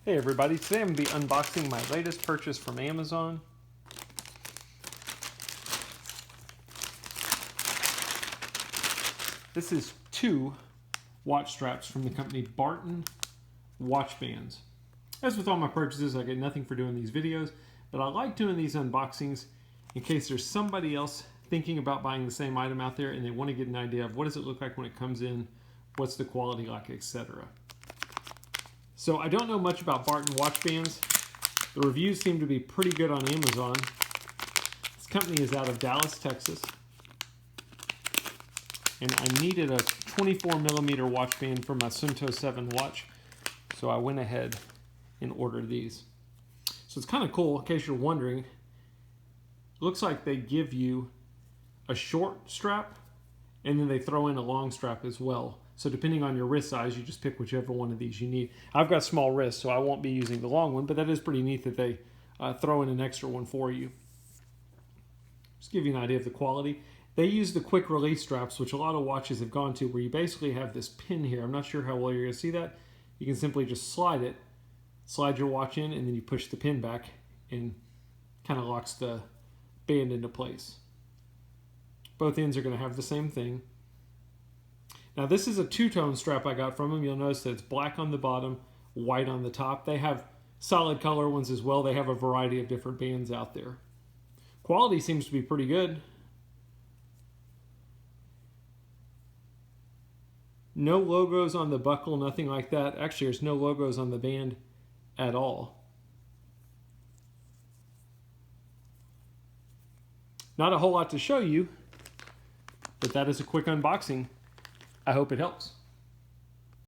Hey everybody, today I'm going to be unboxing my latest purchase from Amazon. This is 2 watch straps from the company Barton Watch Bands. As with all my purchases, I get nothing for doing these videos, but I like doing these unboxings in case there's somebody else thinking about buying the same item out there and they want to get an idea of what does it look like when it comes in, what's the quality like, etc. So I don't know much about Barton Watch Bands. The reviews seem to be pretty good on Amazon. This company is out of Dallas, Texas. And I needed a 24mm watch band for my Suunto 7 watch, so I went ahead and ordered these. So it's kind of cool, in case you're wondering. It looks like they give you a short strap, and then they throw in a long strap as well. So depending on your wrist size, you just pick whichever one of these you need. I've got small wrists, so I won't be using the long one, but that is pretty neat that they throw in an extra one for you. Just give you an idea of the quality. They use the quick release straps, which a lot of watches have gone to, where you basically have this pin here. I'm not sure how well you're going to see that. You can simply just slide it, slide your watch in, and then you push the pin back and kind of locks the band into place. Both ends are going to have the same thing. Now this is a two-tone strap I got from them. You'll notice that it's black on the bottom, white on the top. They have solid color ones as well. They have a variety of different bands out there. Quality seems to be pretty good. No logos on the buckle, nothing like that. Actually, there's no logos on the band at all. Not a whole lot to show you, but that is a quick unboxing. I hope it helps.